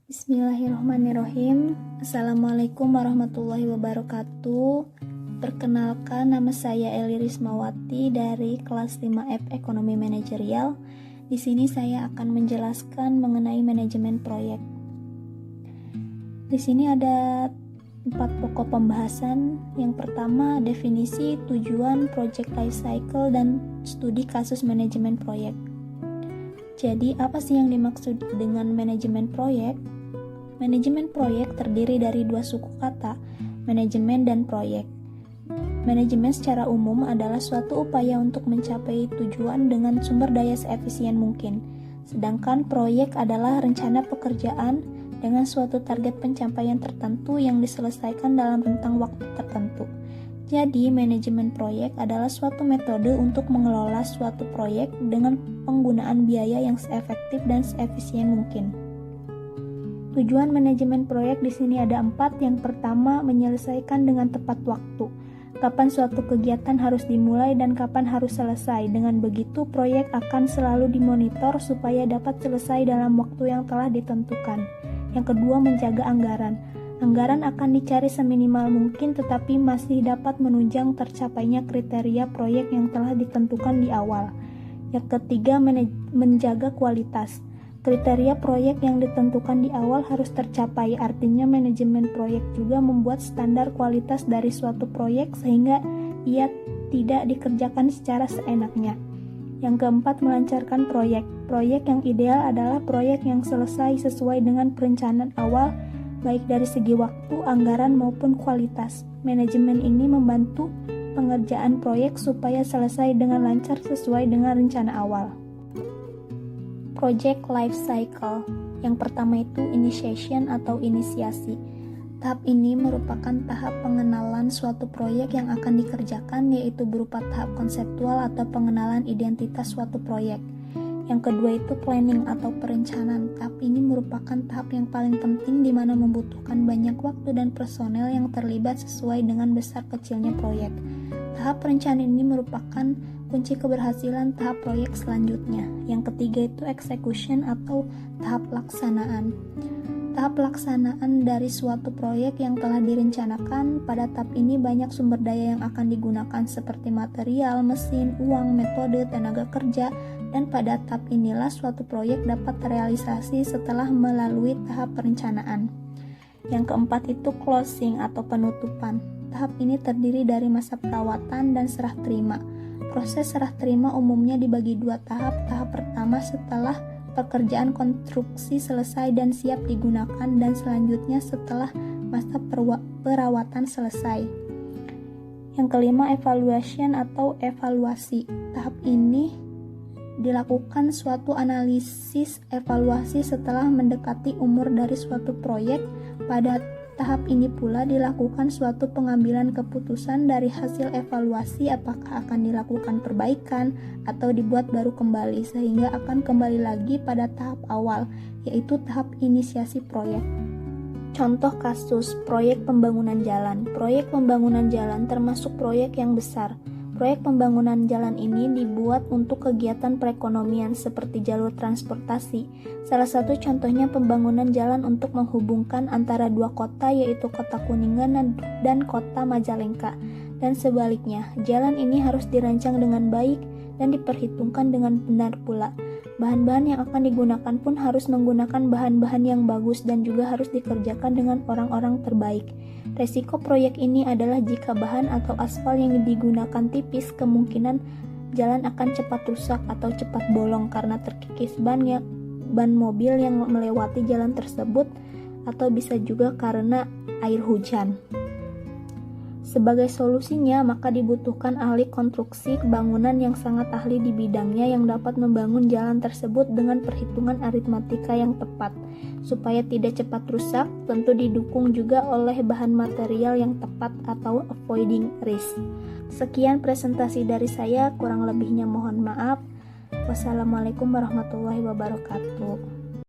Bismillahirrahmanirrahim. Assalamualaikum warahmatullahi wabarakatuh. Perkenalkan, nama saya Eli Rismawati dari kelas 5F Ekonomi Manajerial. Di sini saya akan menjelaskan mengenai manajemen proyek. Di sini ada 4 pokok pembahasan. Yang pertama, definisi, tujuan, project life cycle, dan studi kasus manajemen proyek. Jadi, apa sih yang dimaksud dengan manajemen proyek? Manajemen proyek terdiri dari 2 suku kata, manajemen dan proyek. Manajemen secara umum adalah suatu upaya untuk mencapai tujuan dengan sumber daya seefisien mungkin. Sedangkan proyek adalah rencana pekerjaan dengan suatu target pencapaian tertentu yang diselesaikan dalam rentang waktu tertentu. Jadi, manajemen proyek adalah suatu metode untuk mengelola suatu proyek dengan penggunaan biaya yang seefektif dan seefisien mungkin. Tujuan manajemen proyek di sini ada 4. Yang pertama, menyelesaikan dengan tepat waktu. Kapan suatu kegiatan harus dimulai dan kapan harus selesai. Dengan begitu, proyek akan selalu dimonitor supaya dapat selesai dalam waktu yang telah ditentukan. Yang kedua, menjaga anggaran. Anggaran akan dicari seminimal mungkin tetapi masih dapat menunjang tercapainya kriteria proyek yang telah ditentukan di awal. Yang ketiga, menjaga kualitas. Kriteria proyek yang ditentukan di awal harus tercapai, artinya manajemen proyek juga membuat standar kualitas dari suatu proyek sehingga ia tidak dikerjakan secara seenaknya. Yang keempat, melancarkan proyek. Proyek yang ideal adalah proyek yang selesai sesuai dengan perencanaan awal, baik dari segi waktu, anggaran, maupun kualitas. Manajemen ini membantu pengerjaan proyek supaya selesai dengan lancar sesuai dengan rencana awal. Project life cycle. Yang pertama itu initiation atau inisiasi. Tahap ini merupakan tahap pengenalan suatu proyek yang akan dikerjakan, yaitu berupa tahap konseptual atau pengenalan identitas suatu proyek. Yang kedua itu planning atau perencanaan. Tahap ini merupakan tahap yang paling penting di mana membutuhkan banyak waktu dan personel yang terlibat sesuai dengan besar kecilnya proyek. Tahap perencanaan ini merupakan kunci keberhasilan tahap proyek selanjutnya. Yang ketiga itu execution atau tahap pelaksanaan. Tahap pelaksanaan dari suatu proyek yang telah direncanakan. Pada tahap ini banyak sumber daya yang akan digunakan seperti material, mesin, uang, metode, tenaga kerja, dan pada tahap inilah suatu proyek dapat terrealisasi setelah melalui tahap perencanaan. Yang keempat itu closing atau penutupan. Tahap ini terdiri dari masa perawatan dan serah terima. Proses serah terima umumnya dibagi 2 tahap. Tahap pertama setelah pekerjaan konstruksi selesai dan siap digunakan, dan selanjutnya setelah masa perawatan selesai. Yang kelima, evaluation atau evaluasi. Tahap ini dilakukan suatu analisis evaluasi setelah mendekati umur dari suatu proyek. Pada tahap ini pula dilakukan suatu pengambilan keputusan dari hasil evaluasi apakah akan dilakukan perbaikan atau dibuat baru kembali, sehingga akan kembali lagi pada tahap awal, yaitu tahap inisiasi proyek. Contoh kasus proyek pembangunan jalan. Proyek pembangunan jalan termasuk proyek yang besar. Proyek pembangunan jalan ini dibuat untuk kegiatan perekonomian seperti jalur transportasi. Salah satu contohnya pembangunan jalan untuk menghubungkan antara 2 kota, yaitu Kota Kuningan dan Kota Majalengka. Dan sebaliknya, jalan ini harus dirancang dengan baik dan diperhitungkan dengan benar pula. Bahan-bahan yang akan digunakan pun harus menggunakan bahan-bahan yang bagus dan juga harus dikerjakan dengan orang-orang terbaik. Resiko proyek ini adalah jika bahan atau aspal yang digunakan tipis, kemungkinan jalan akan cepat rusak atau cepat bolong karena terkikis ban mobil yang melewati jalan tersebut, atau bisa juga karena air hujan. Sebagai solusinya, maka dibutuhkan ahli konstruksi bangunan yang sangat ahli di bidangnya yang dapat membangun jalan tersebut dengan perhitungan aritmatika yang tepat. Supaya tidak cepat rusak, tentu didukung juga oleh bahan material yang tepat atau avoiding risk. Sekian presentasi dari saya, kurang lebihnya mohon maaf. Wassalamualaikum warahmatullahi wabarakatuh.